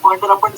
Pointer आपण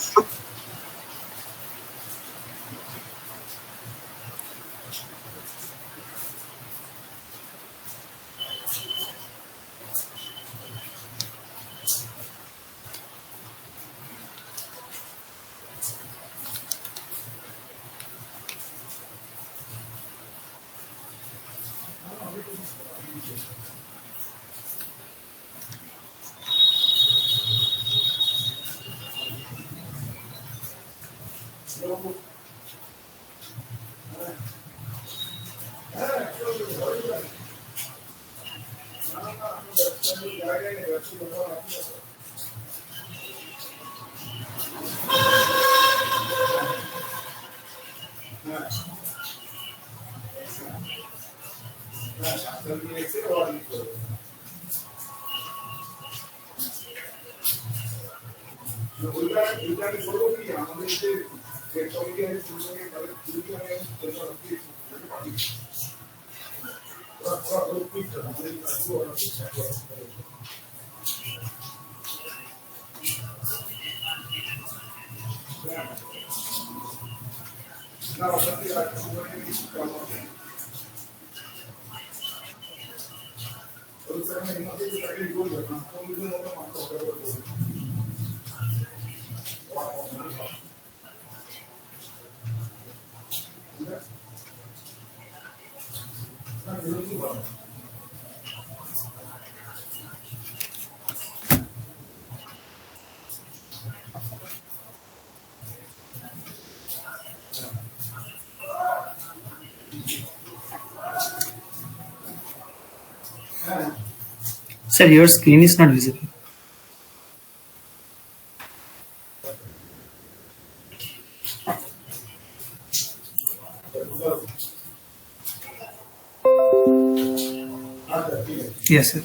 Sir, your screen is not visible. Yes, sir.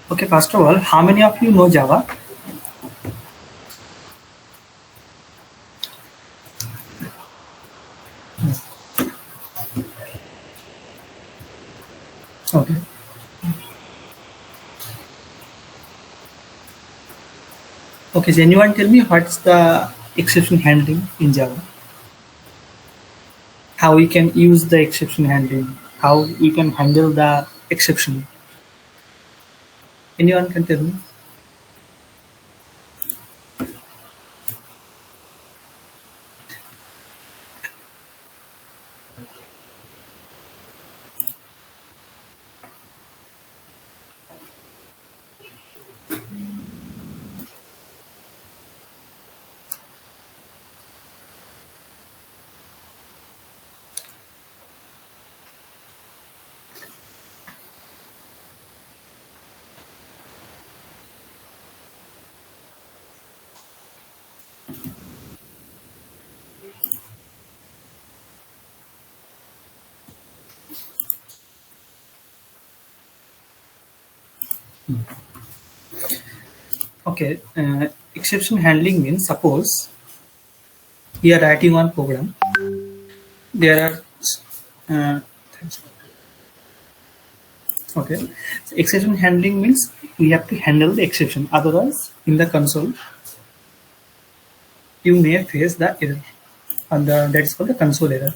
Okay, first of all, how many of you know Java? Okay. Okay, so anyone tell me what's the exception handling in Java? How we can use the exception handling? How we can handle the exception? Anyone can tell me? Okay, exception handling means suppose we are writing one program. There are uh, okay. So exception handling means we have to handle the exception. Otherwise, in the console, you may face the error, and that is called the console error.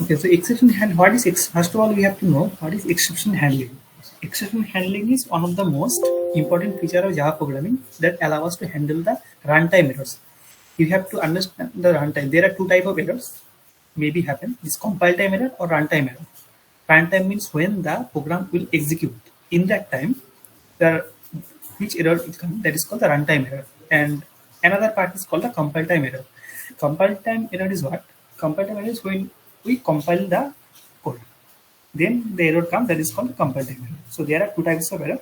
Okay, so exception hand. What is first of all we have to know what is exception handling. Exception handling is one of the most important feature of Java programming that allow us to handle the runtime errors. You have to understand the runtime. There are two type of errors maybe happen. This compile time error or runtime error. Runtime means when the program will execute. In that time, the which error is coming, that is called the runtime error. And another part is called the compile time error. Compile time error is what? Compile time error is when we compile the code. Then the error comes, that is called compile time error. So there are two types of error,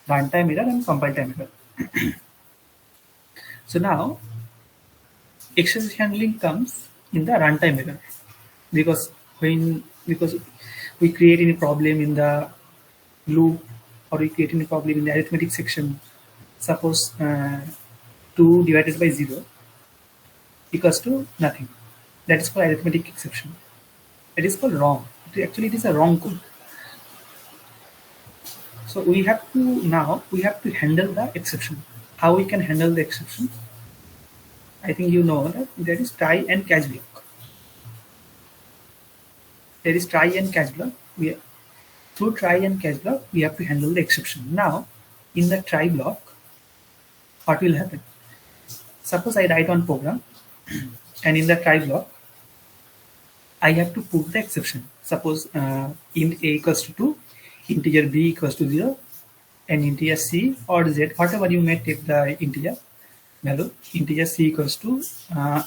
runtime error and compile time error. So now exception handling comes in the runtime error because because we create any problem in the loop or we create any problem in the arithmetic section. Suppose 2 divided by 0 equals to nothing. That is called arithmetic exception. It is called wrong. Actually, it is a wrong code. So we have to handle the exception. How we can handle the exception? I think you know that there is try and catch block. There is try and catch block. Through try and catch block, we have to handle the exception. Now, in the try block, what will happen? Suppose I write one program, and in the try block, I have to put the exception. Suppose int a equals to 2, integer b equals to 0, and integer c or z, whatever you may take the integer value, integer c equals to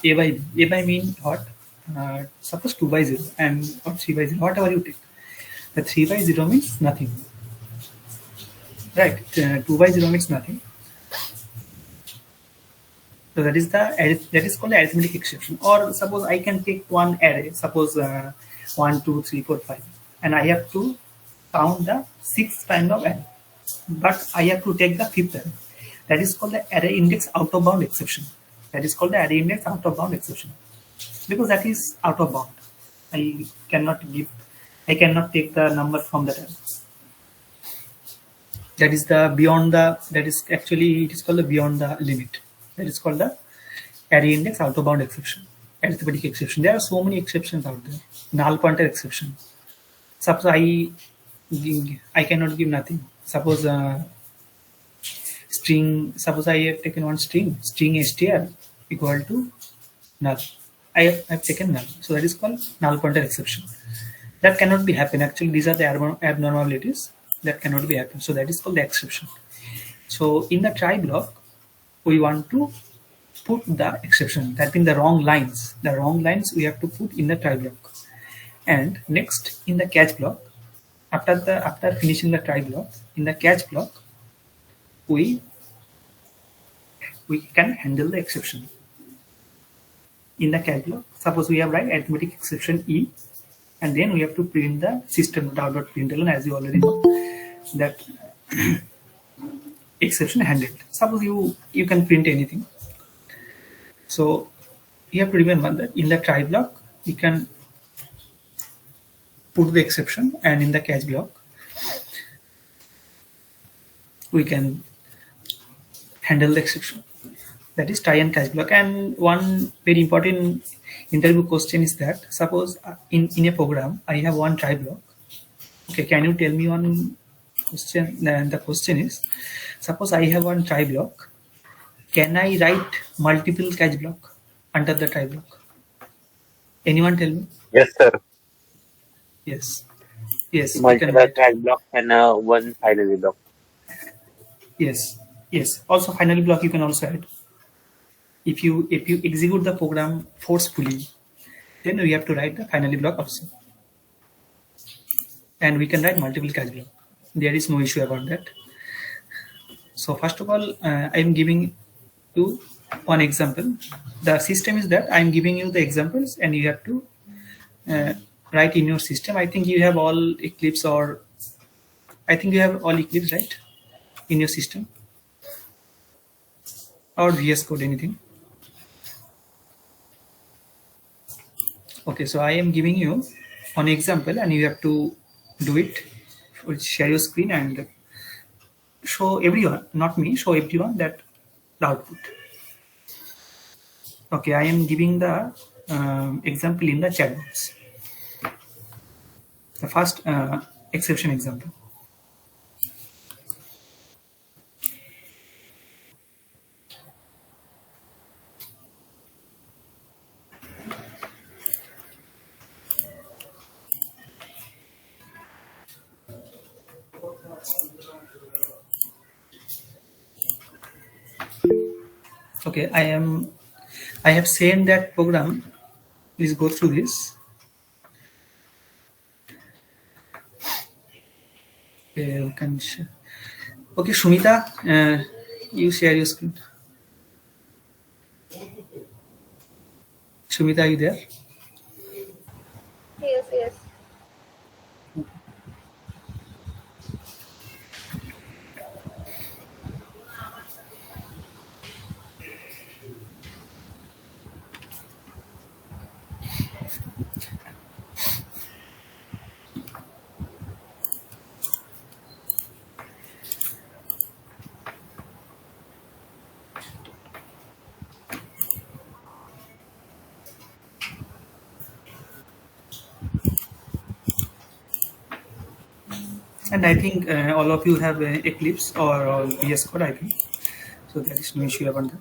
a by b. A by mean what? Suppose 2 by 0 and or 3 by 0, whatever you take. The 3 by 0 means nothing. Right? 2 by 0 means nothing. So that is called the arithmetic exception. Or suppose I can take one array, suppose 1, 2, 3, 4, 5, and I have to count the sixth kind of array, but I have to take the fifth array. That is called the array index out of bound exception. That is called the array index out of bound exception because that is out of bound. I cannot give, I cannot take the number from that array. That is the beyond the. That is actually it is called the beyond the limit. That is called the array index out of bound exception, arithmetic exception. There are so many exceptions out there. Null pointer exception. Suppose I cannot give nothing. Suppose string. Suppose I have taken one string str equal to null. I have taken null. So that is called null pointer exception. That cannot be happen. Actually, these are the abnormalities that cannot be happen. So that is called the exception. So in the try block, we want to put the exception. That means the wrong lines. The wrong lines we have to put in the try block. And next in the catch block, after finishing the try block, in the catch block, we can handle the exception. In the catch block, suppose we have write arithmetic exception E, and then we have to print the system.println, as you already know that exception handled. Suppose you can print anything, so you have to remember that in the try block you can put the exception, and in the catch block we can handle the exception. That is try and catch block. And one very important interview question is that suppose in a program I have one try block. Okay, can you tell me one question? And the question is, suppose I have one try block. Can I write multiple catch block under the try block? Anyone tell me? Yes, sir. Yes. Yes, we can Multiple write. try block and one finally block. Yes. Yes. Also, finally block you can also add. If you execute the program forcefully, then we have to write the finally block also. And we can write multiple catch block. There is no issue about that. So first of all, I am giving you one example. The system is that I am giving you the examples, and you have to write in your system. I think you have all Eclipse, or I think you have all Eclipse, right, in your system, or VS Code, anything. Okay, so I am giving you one example, and you have to do it. Share your screen and show everyone, not me, show everyone that the output. Okay, I am giving the example in the chat box. The first exception example. Okay, I have sent that program. Please go through this. Okay, okay, Shumita, you share your screen. Shumita, are you there? Yes, yes. And I think all of you have Eclipse or VS Code, I think. So there is no issue about that.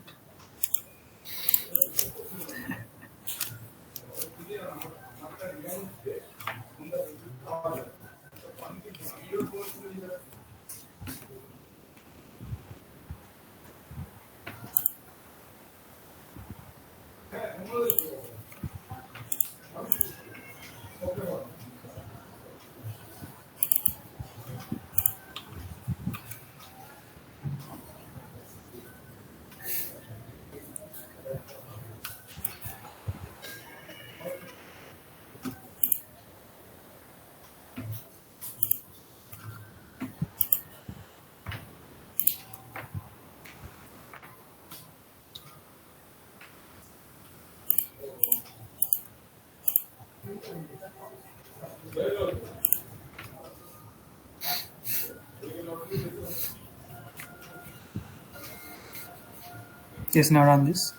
Yes, now run this.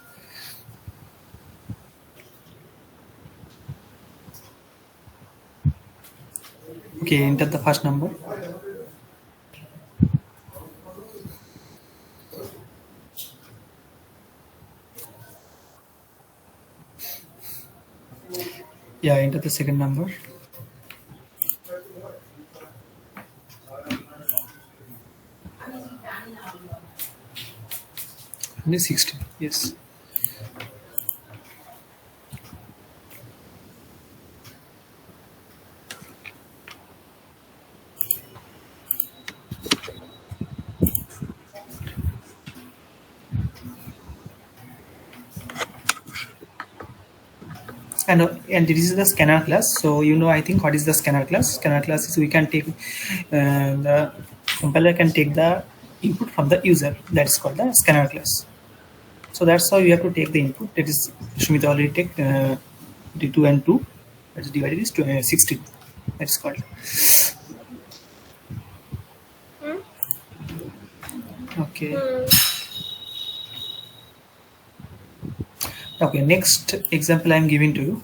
Okay, enter the first number. Yeah, enter the second number. Only 16. Yes. and this is the scanner class. So you know, I think, what is the scanner class? Scanner class is we can take the compiler can take the input from the user. That is called the scanner class. So that's how you have to take the input. That is, Shumita already take 2 and 2. That is divided is 16. That is called. Okay. Okay. Next example I am giving to you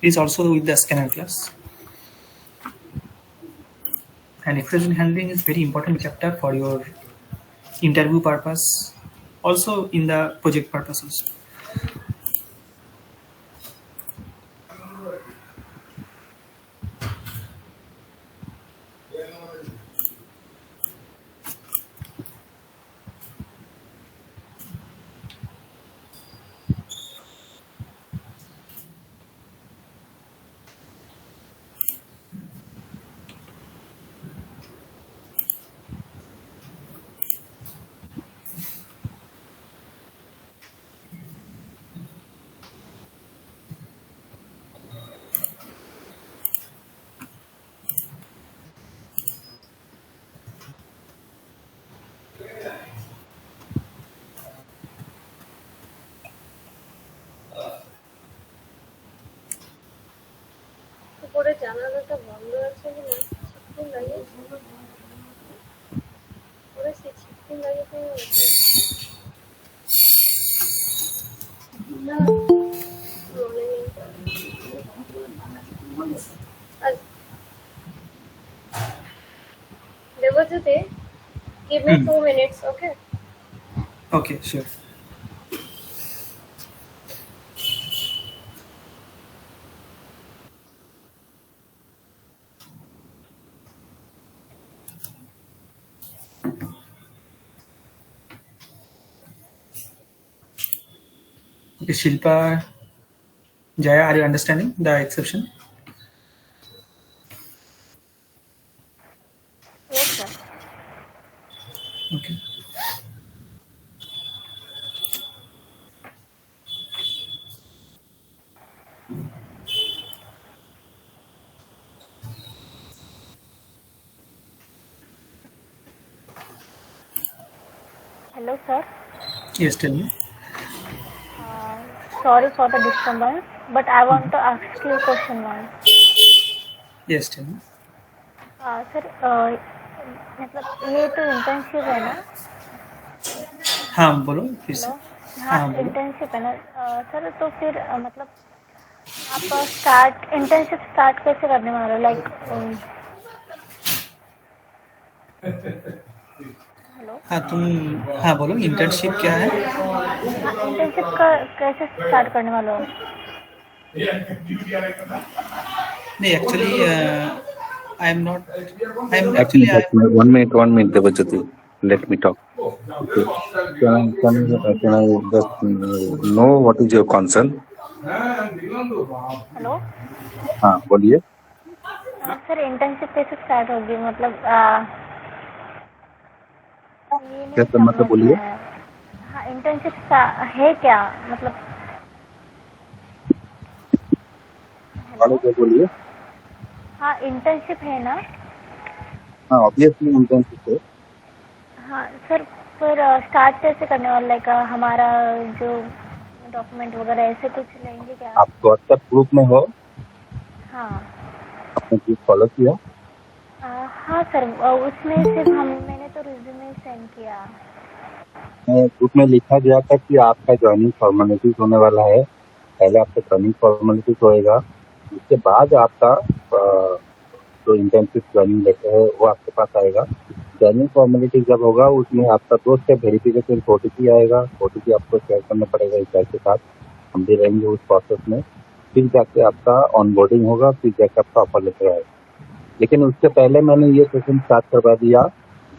is also with the scanner class. And exception handling is very important chapter for your interview purpose, also in the project purpose also. উপরে জানালাটা বন্ধ আছে কিনা ছিটকিনি লাগিয়েছে ওরে সে ছিটকিনি লাগিয়েছে না মনে নেই Debojyoti, give me 2 minutes, okay? Okay, sure. Okay, Shilpa, Jaya, are you understanding the exception? Yes, sir. Okay. Hello, sir. Yes, tell me. Sorry for the disturbance, but I want to ask you a question once. Yes, tell me. Sir मतलब ये तो internship है ना? हाँ बोलो फिर से. हाँ इंटर्नशिप है ना सर, तो फिर मतलब आप इंटर्नशिप स्टार्ट कैसे करने वाले हो? Like hello. हाँ बोलो, इंटर्नशिप क्या है? इंटर्नशिप का कैसे स्टार्ट करने वाले हो? नहीं, actually I'm actually, one minute, Debojyoti. Let me talk. Okay. Can I just know what is your concern? Hello. हाँ बोलिए. सर इंटर्नशिप कैसे स्टार्ट होगी? मतलब कैसे मतलब बोलिए. हाँ इंटर्नशिप है क्या मतलब? हेलो बोलिए. हाँ इंटर्नशिप है ना? हाँ ऑब्वियसली इंटर्नशिप है. हाँ सर, फिर स्टार्ट कैसे करने वाला? लाइक हमारा जो डॉक्यूमेंट वगैरह ऐसे कुछ लेंगे क्या? आप व्हाट्सएप ग्रुप में हो? हाँ. आपने ग्रुप फॉलो किया? हाँ सर, उसमें सिर्फ मैंने तो रिज्यूमे सेंड किया. ग्रुप में लिखा गया था कि आपका ज्वाइनिंग फॉर्मेलिटीज होने वाला है. पहले आपका ज्वाइनिंग फॉर्मेलिटीज होएगा, उसके बाद आपका जो इंटर्नशिप ज्वाइनिंग लेटर है वो आपके पास आएगा. ज्वाइनिंग फॉर्मेलिटी जब होगा उसमें आपका 2 स्टेप वेरिफिकेशन OTP आएगा. OTP आपको शेयर करना पड़ेगा HR के साथ. हम भी रहेंगे उस प्रोसेस में. फिर जाके आपका ऑनबोर्डिंग होगा, फिर जाके आपका ऑफर लेटर आएगा. लेकिन उससे पहले मैंने ये सेशन स्टार्ट करवा दिया.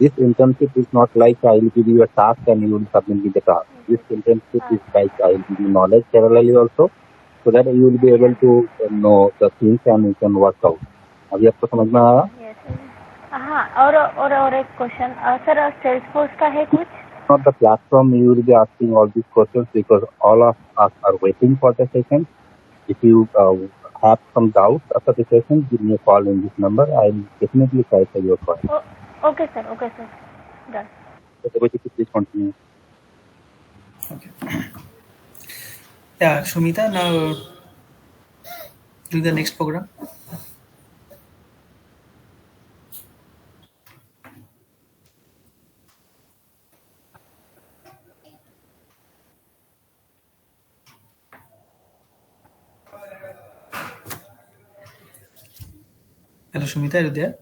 This internship is not like I will give you a task and you will submit with the task. This internship is like I will give you knowledge parallelly also, so that you will be able to know the things and you can work out. अभी आपको समझ में आया? हाँ. और एक question sir, Salesforce का है कुछ? Not the platform you will be asking all these questions because all of us are waiting for the session. If you have some doubts after the session, give me a call in this number. I'll definitely clarify your point. Okay, sir. Done. So, Debojyoti, please continue. Okay. Yeah, Shumita, now do the next program. Hello, Shumita, are you there?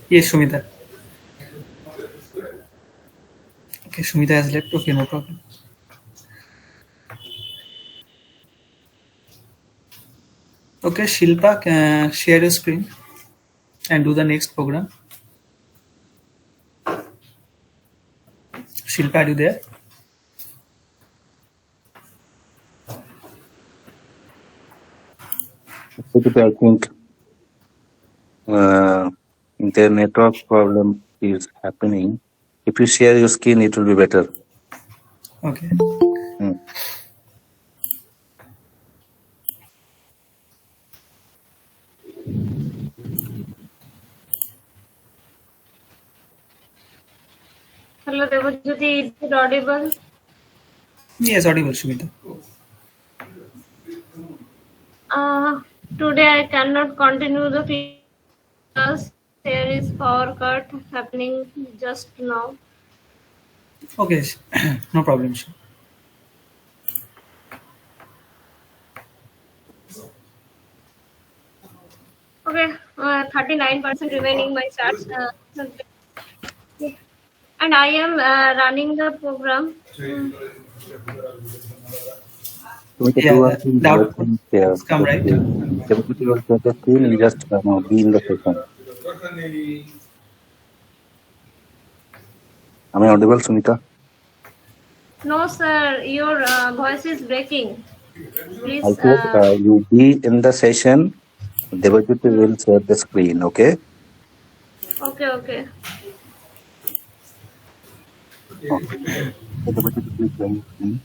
Yes, Shumita. Okay, Shumita has left. Okay, no problem. Okay, Shilpa, share your screen and do the next program. Shilpa, are you there? I think the network problem is happening. If you share your screen, it will be better. Okay. Hello, Debojyoti, is it audible? Yes, audible, Shumita. Today I cannot continue the class. There is power cut happening just now. Okay, no problem. Okay, 39% remaining my charge. And I am running the program. Yeah, the output has come, right? Debojyoti will share the screen. You just be in the session. Am I audible, Sumita? No, sir, your voice is breaking. Please. I said you be in the session. Debojyoti will share the screen. Okay. Okay. Debojyoti, please share your screen.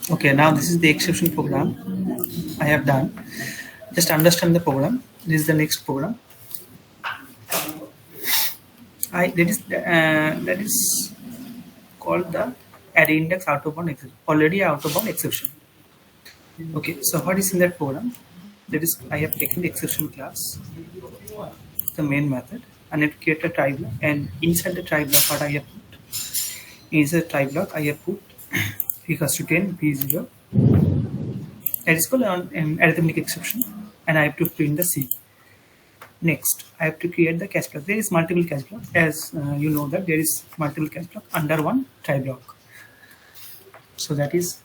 Okay, now this is the exception program I have done. Just understand the program. This is the next program. That is called the array index out of bound exception. Already out of bound exception. Okay, so what is in that program? That is, I have taken the exception class, the main method, and it create a try block. And inside the try block, what I have put? Inside the try block, I have put equals to 10 v0. That is called an arithmetic exception, and I have to print the C. Next, I have to create the catch block. There is multiple catch block, as you know that there is multiple catch block under one try block. So that is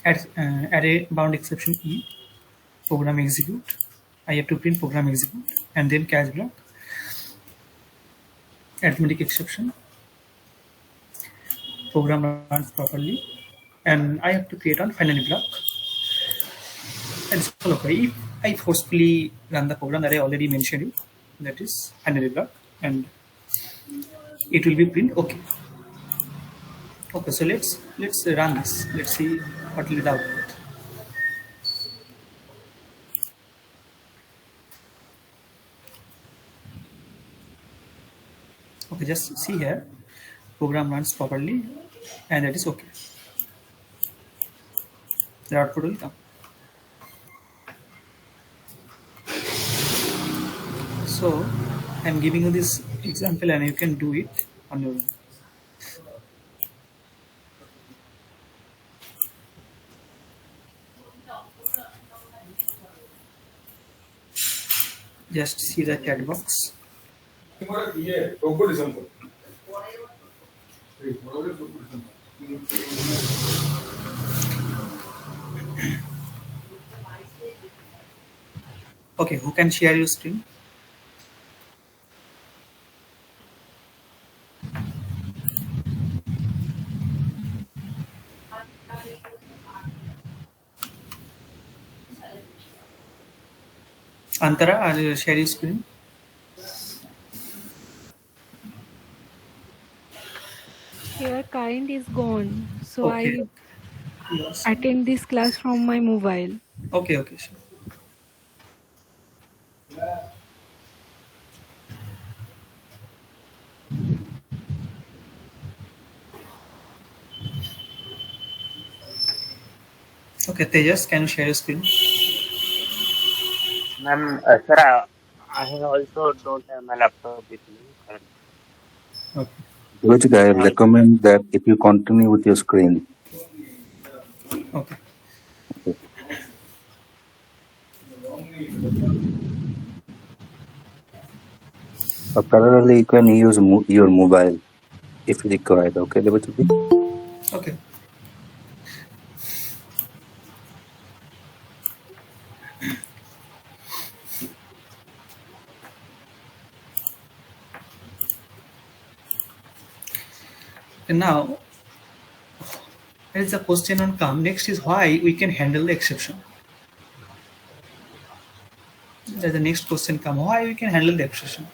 array bound exception E, program execute. I have to print program execute, and then catch block, arithmetic exception, program runs properly, and I have to create on finally block. And so okay, if I forcefully run the program that I already mentioned you, that is finally block, and it will be print okay. Okay, so let's run this. Let's see what will be the output. Okay, just see here, program runs properly, and that is okay. The output will come. So I'm giving you this example, and you can do it on your own. Just see the chat box. Okay, who can share your screen? Antara, are you share your screen? Here current is gone, so Okay. I Yes. attend this class from my mobile. Okay, okay, sure. Okay, Tejas, can you share your screen? Ma'am, sir, I also don't have my laptop with me currently. Okay. Which I recommend that if you continue with your screen. Okay. Parallelly, you can use your mobile if required. Okay, Debojyoti? Okay. And now, there is a question on come. Next is why we can handle the exception. There's the next question come. Why we can handle the exception?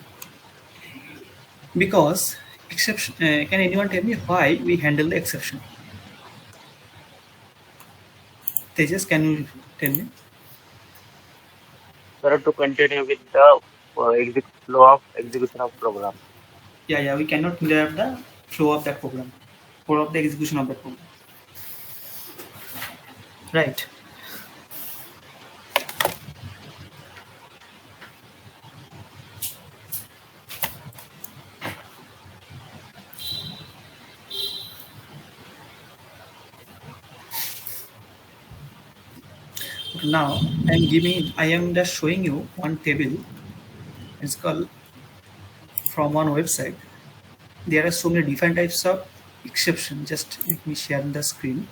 Because exception. Can anyone tell me why we handle the exception? Tejas, can you tell me? Sir, to continue with the flow of execution of program. Yeah, we cannot interrupt the flow of that program, flow of the execution of that program. Right. Now I am just showing you one table. It's called from one website. There are so many different types of exception. Just let me share the screen.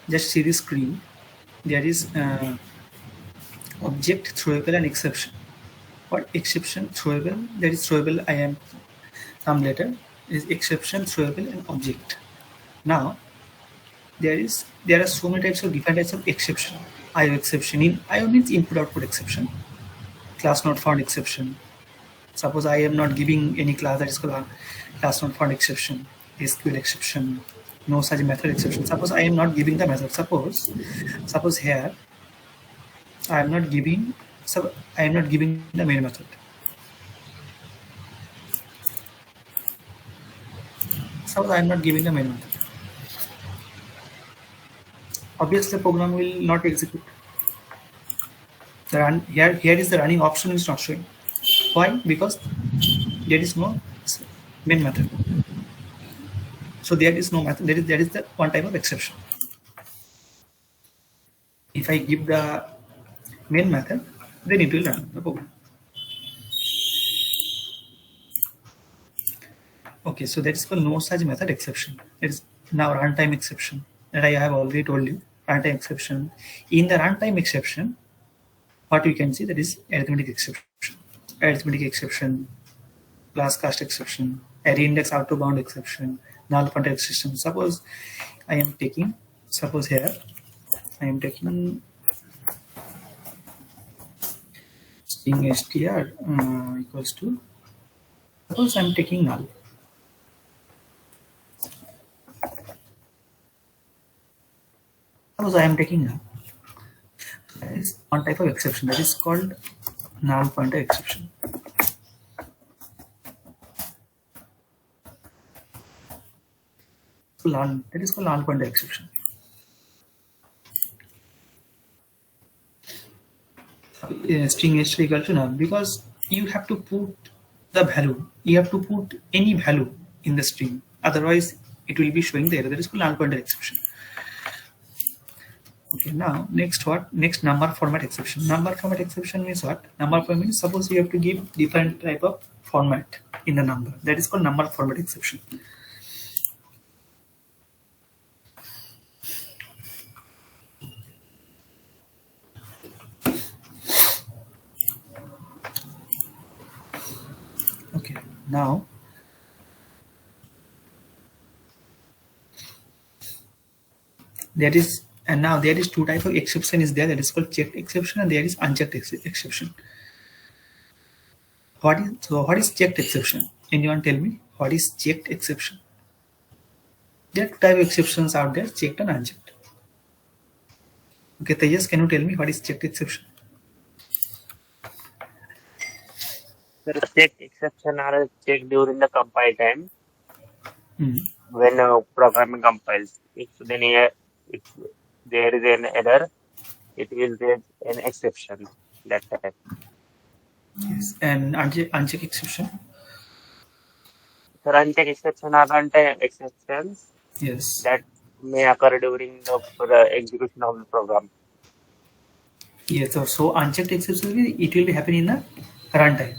Just see the screen. There is object, throwable, and exception. What exception, throwable? There is throwable. I am come later. Is exception, throwable, and object. Now there are so many types of different types of exception. IO exception. In IO means input output exception. Class not found exception. Suppose I am not giving any class, that is called a class not found exception. SQL exception. No such method exception. Suppose I am not giving the method. Suppose here I am not giving the main method. Suppose I am not giving the main method. Obviously, the program will not execute. Here is the running option is not showing. Why? Because there is no main method. So there is no method. There is the one type of exception. If I give the main method, then it will run the program. Okay, so that is called no such method exception. It is now runtime exception that I have already told you. Runtime exception. In the runtime exception, what we can see, that is arithmetic exception, class cast exception, array index out of bound exception, null pointer exception. Suppose I am taking, here I am taking string str equals to, suppose I am taking null. Suppose I am taking null. That is one type of exception, that is called null pointer exception. That is called null pointer exception. String str equal to null, because you have to put the value, you have to put any value in the string. Otherwise, it will be showing the error. That is called null pointer exception. Okay, now next what? Next number format exception. Number format exception means what? Number format means suppose you have to give different type of format in the number. That is called number format exception. Okay, now there is two type of exception is there. That is called checked exception and there is unchecked exception. What is checked exception? Anyone tell me what is checked exception? There are two type of exceptions out there, checked and unchecked. Okay, Tejas, can you tell me what is checked exception? The checked exception are checked during the compile time Hmm. when programming compiles. If there is an error, it will raise an exception that time. Yes, and unchecked exception. So unchecked exception are runtime exceptions Yes. that may occur during the execution of the program. Yes, so unchecked exception it will be happening in the runtime,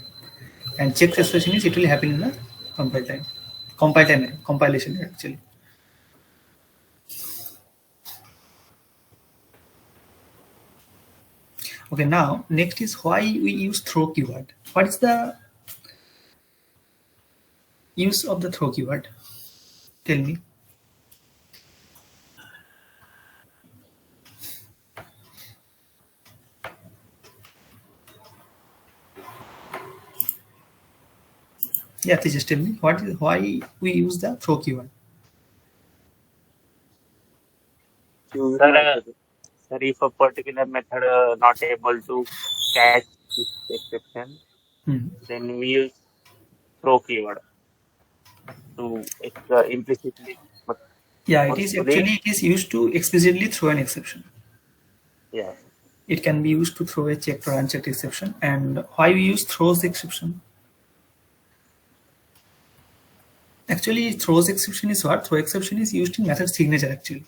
and checked exception is it will happen in the compilation actually. Okay, now next is why we use throw keyword. What is the use of the throw keyword? Tell me. Yeah, just tell me why we use the throw keyword. Sir, if a particular method not able to catch this exception, then we use throw keyword to implicitly. Yeah, it is used to explicitly throw an exception. Yeah. It can be used to throw a checked or unchecked exception. And why we use throws exception? Actually, throws exception is what? Throw exception is used in method signature actually.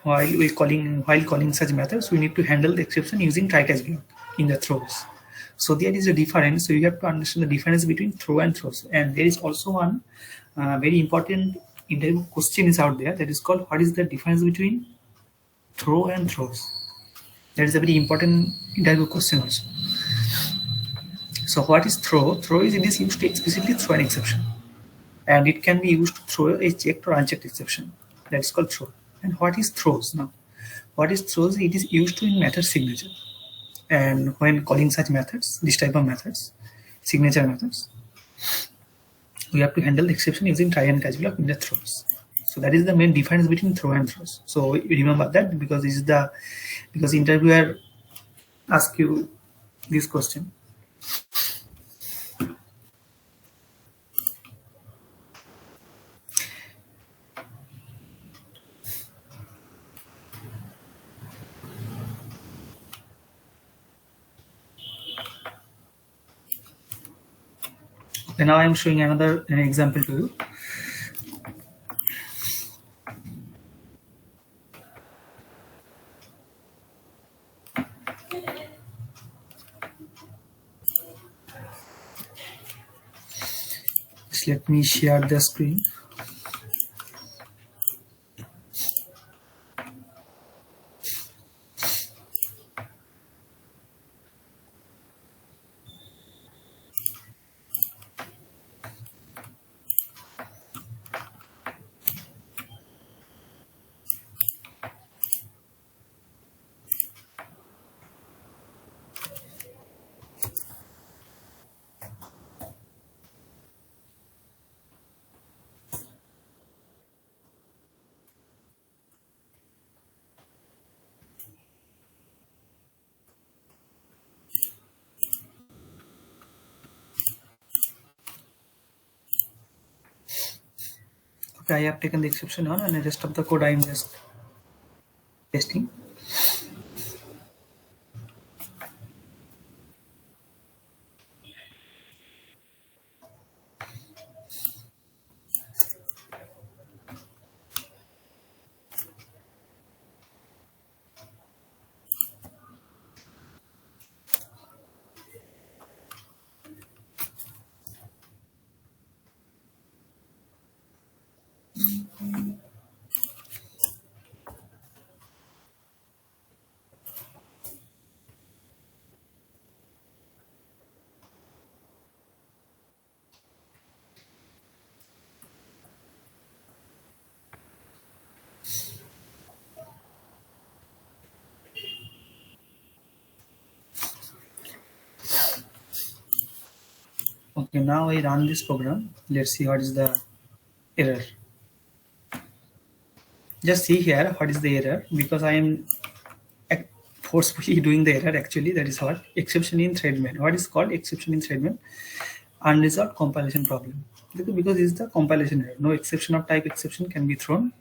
While calling such methods, we need to handle the exception using try catch block in the throws. So there is a difference. So you have to understand the difference between throw and throws. And there is also one very important interview question is out there that is called what is the difference between throw and throws. That is a very important interview question also. So what is throw? Throw is it is used to explicitly throw an exception, and it can be used to throw a checked or unchecked exception. That is called throw. And what is throws now? What is throws? It is used to in method signature, and when calling such methods, this type of methods, signature methods, we have to handle the exception using try and catch block in the throws. So that is the main difference between throw and throws. So remember that because interviewer ask you this question. And now I am showing an example to you. Just let me share the screen. Okay, I have taken the exception on, and the rest of the code I am just testing. Okay, now I run this program. Let's see what is the error. Just see here what is the error, because I am forcefully doing the error. Actually, that is what exception in threadman. What is called exception in threadman? Unresolved compilation problem. Because this is the compilation error. No exception of type exception can be thrown.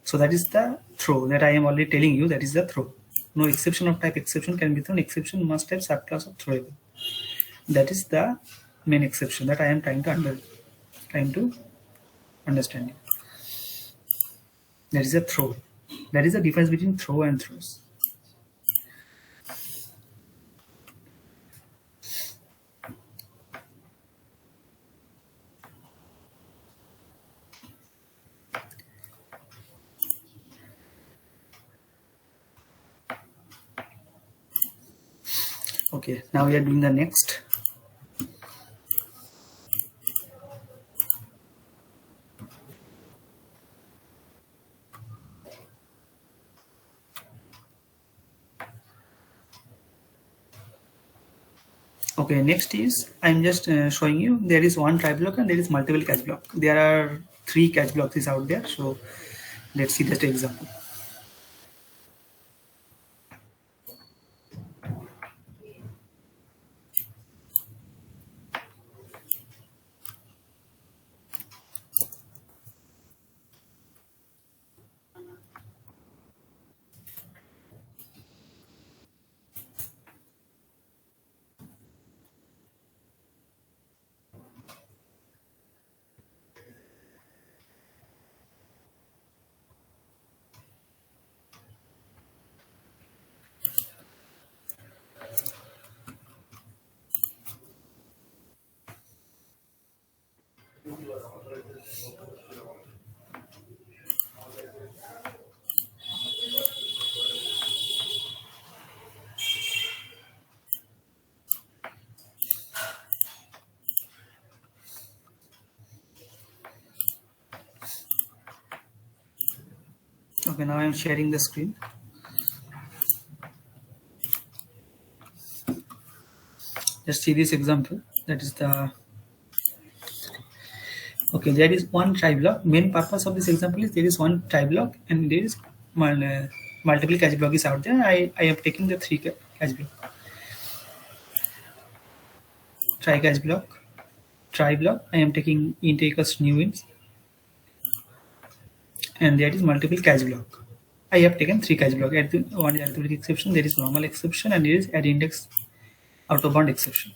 So that is the throw that I am already telling you. That is the throw. No exception of type exception can be thrown. Exception must have subclass of throwable. That is the main exception that I am trying to understand. That is a throw. That is the difference between throw and throws. Okay, now we are doing the next. Okay, next is I'm just showing you there is one try block and there is multiple catch block. There are 3 catch blocks is out there. So let's see that example. Okay, now I'm sharing the screen. Just see this example. That is the okay. There is one try block. Main purpose of this example is there is one try block and there is multiple catch block is out there. I am taking the 3 catch block. Try catch block, try block. I am taking int equals new int, and there is multiple catch block. I have taken 3 catch block. At the one arithmetic exception, there is normal exception, and there is add index out of bound exception.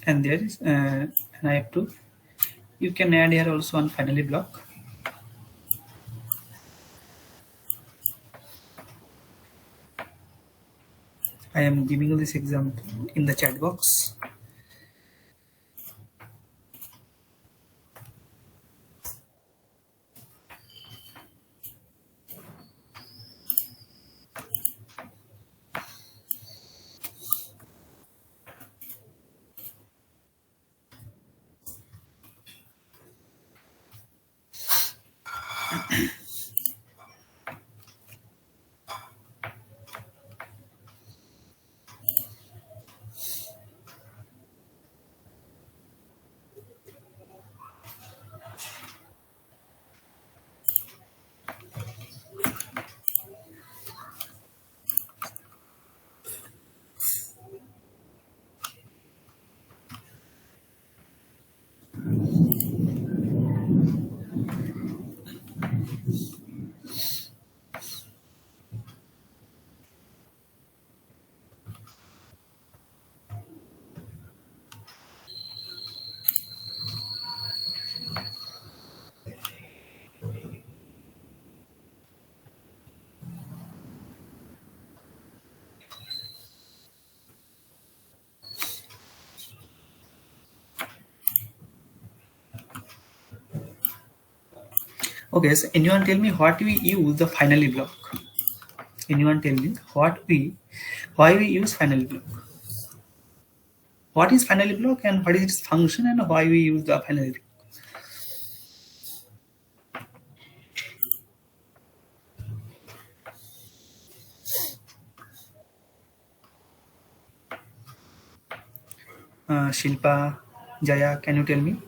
And there is and I have to. You can add here also on finally block. I am giving you this example in the chat box. Okay, so anyone tell me what we use the finally block? Anyone tell me why we use finally block? What is finally block and what is its function and why we use the finally block? Shilpa, Jaya, can you tell me?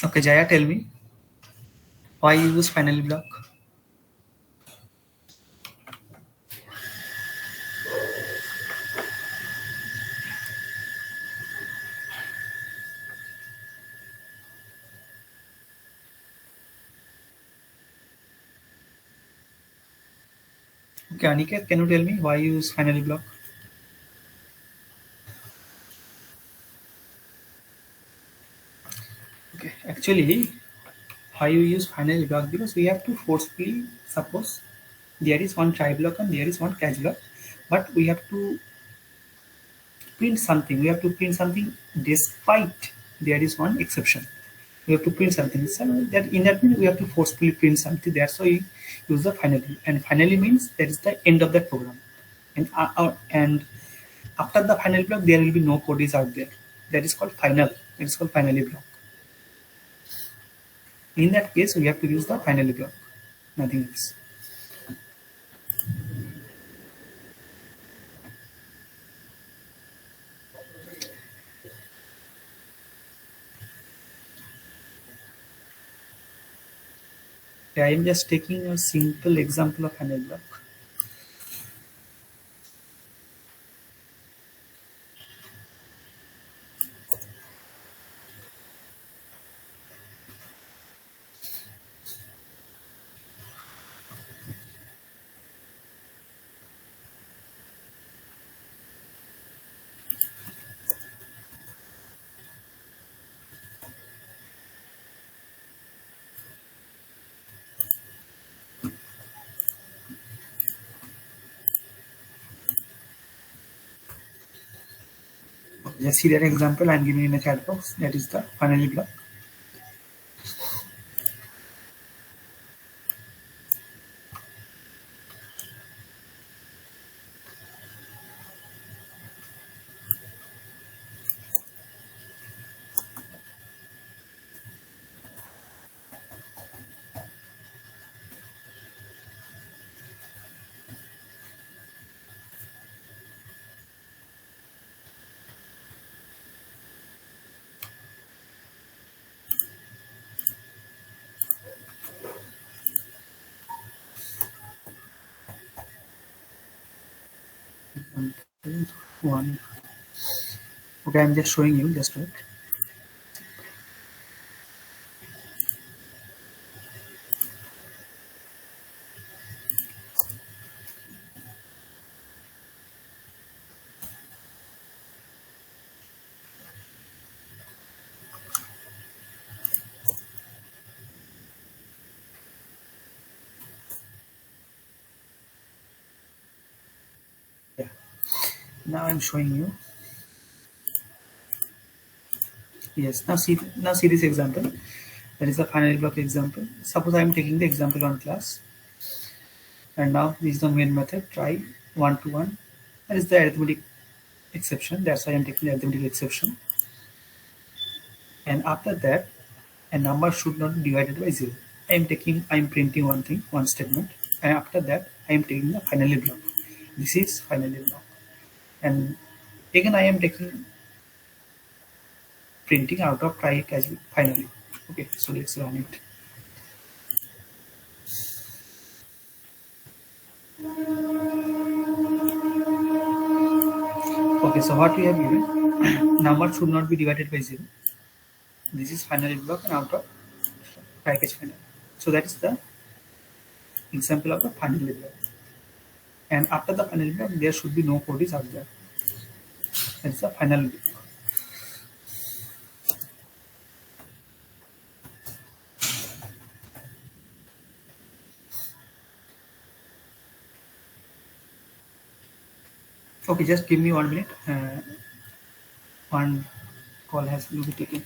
Okay, Jaya, tell me why you use finally block. Okay, Aniket, can you tell me why you use finally block? Okay, actually, why you use finally block, because we have to forcefully suppose there is one try block and there is one catch block, but we have to print something. We have to print something despite there is one exception. We have to print something. So that in that means we have to forcefully print something. That's why we use the finally. And finally means that is the end of that program. And after the final block, there will be no code is out there. That is called final. It is called finally block. In that case, we have to use the finally block. Nothing else. I am just taking a simple example of final block. Just see that example I am giving in the chat box. That is the finally block. One. Okay, I'm just showing you. Just wait. Yeah. Now I'm showing you. Yes. Now see this example. That is the finally block example. Suppose I am taking the example one class, and now this is the main method. Try 1 to 1. That is the arithmetic exception. That's why I'm taking the arithmetic exception. And after that, a number should not be divided by 0. I am printing one thing, one statement, and after that I am taking the finally block. This is finally block. And again I am taking printing out of try catch finally. Okay, so let's run it. Okay, so what we have given, number should not be divided by 0. This is finally block and out of try catch finally. So that is the example of the finally block. And after the finally block, there should be no code is out there. That is the final block. Okay, just give me 1 minute. One call has to be taken.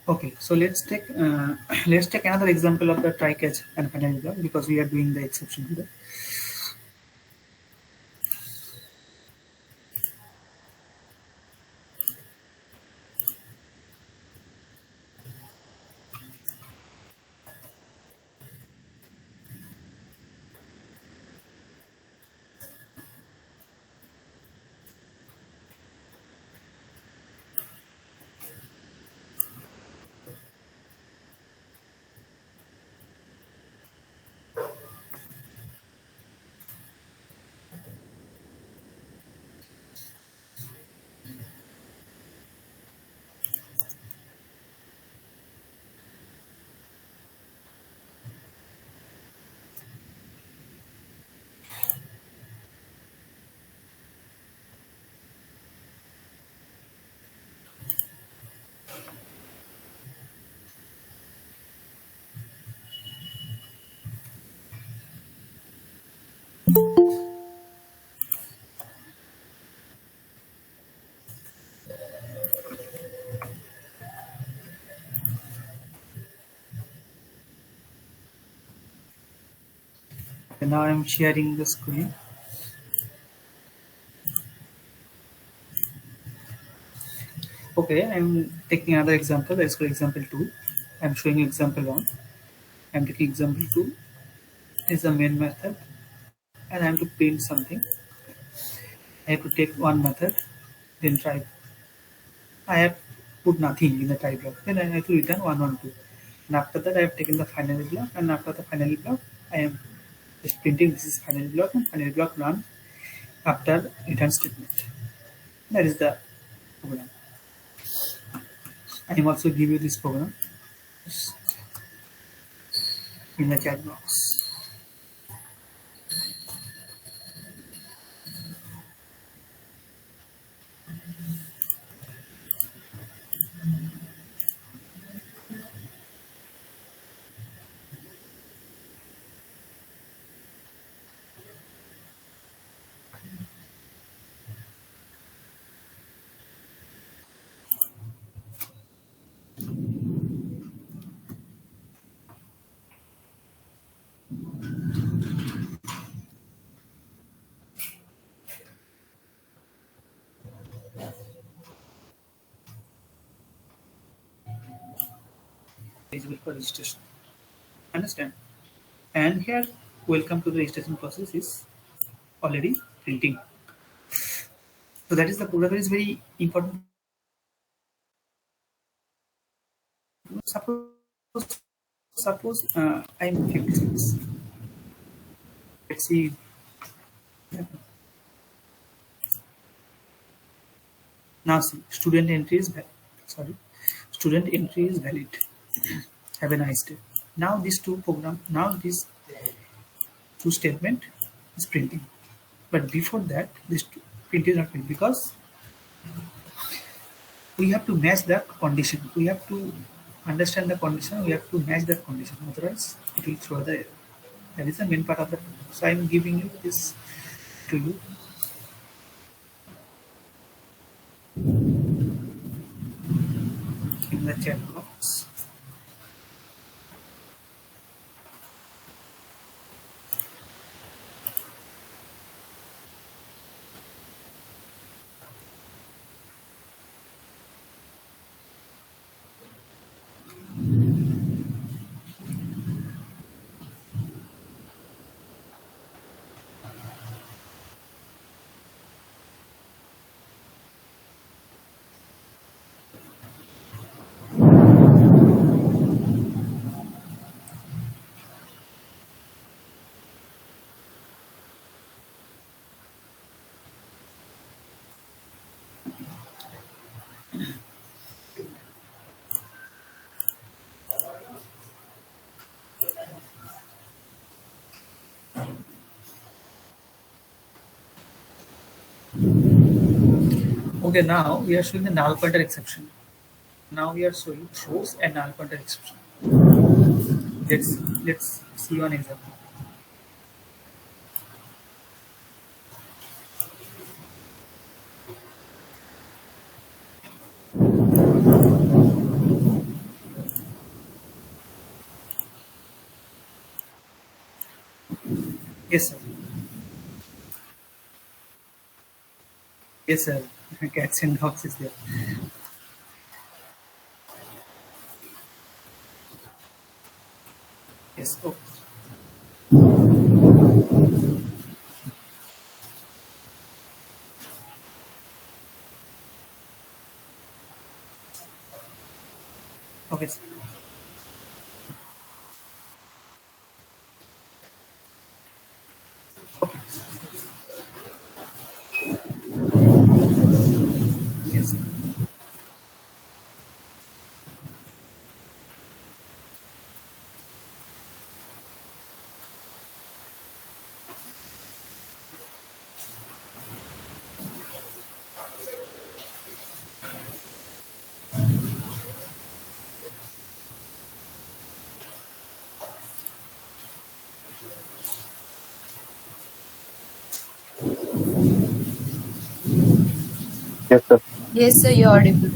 Okay, so let's take another example of the try catch and finally block because we are doing the exception today. And now I'm sharing the screen. Okay, I'm taking another example. Let's go example 2. I'm showing you example 1. I'm taking example 2 is the main method and I have to print something. I have to take one method, then try. I have put nothing in the try block. Then I have to return 112. And after that I have taken the finally block and after the finally block I am just printing this is finally block and finally block run after return statement. That is the program. I am also give you this program in the chat box. Eligible for registration. Understand? And here welcome to the registration process is already printing. So that is the program is very important. Suppose I'm 56. Let's see. Now see student entry is valid. Sorry, student entry is valid. Have a nice day. Now these two program. Now this two statement is printing. But before that, this print is not print because we have to match the condition. We have to understand the condition. We have to match that condition. Otherwise, it will throw the error. That is the main part of the. So I am giving you this to you. In the chat box. Okay, now we are showing the null pointer exception. Now we are showing throws and null pointer exception. Let's see one example. Yes, sir. Yes, sir. Cats and dogs is there. Yes. Oh. Okay, sir. Yes, sir. Yes, sir. Yes, sir, you're audible.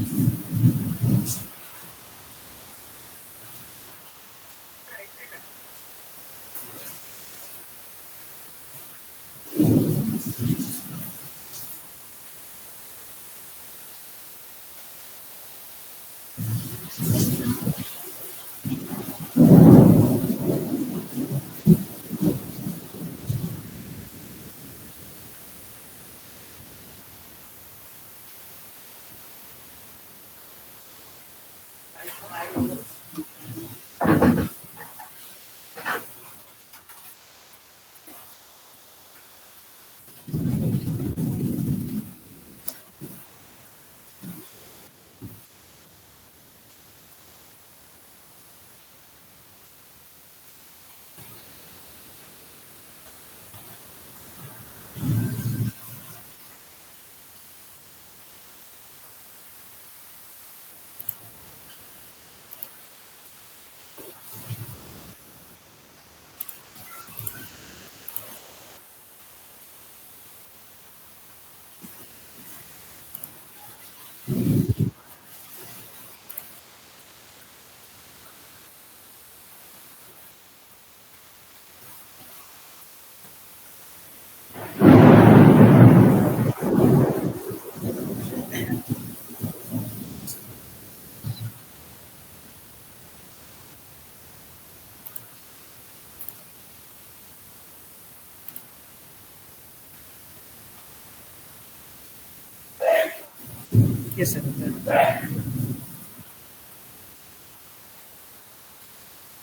Yes, sir.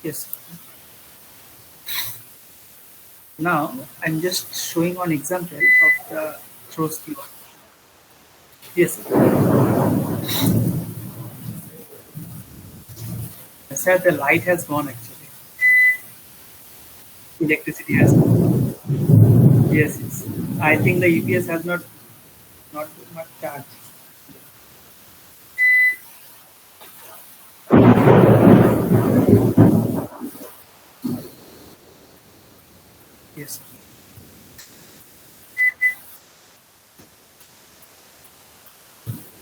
Yes. Now I'm just showing one example of the throws keyword. Yes, sir. The light has gone actually. Electricity has gone. Yes, yes. I think the EPS has not charged. Yes.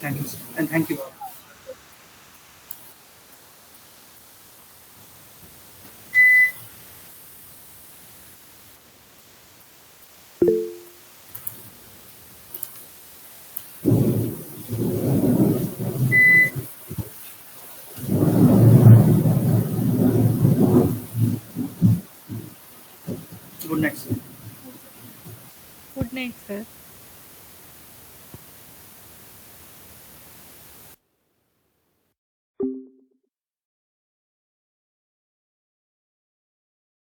Thank you, sir. And thank you all. Good night, sir. Good night, sir.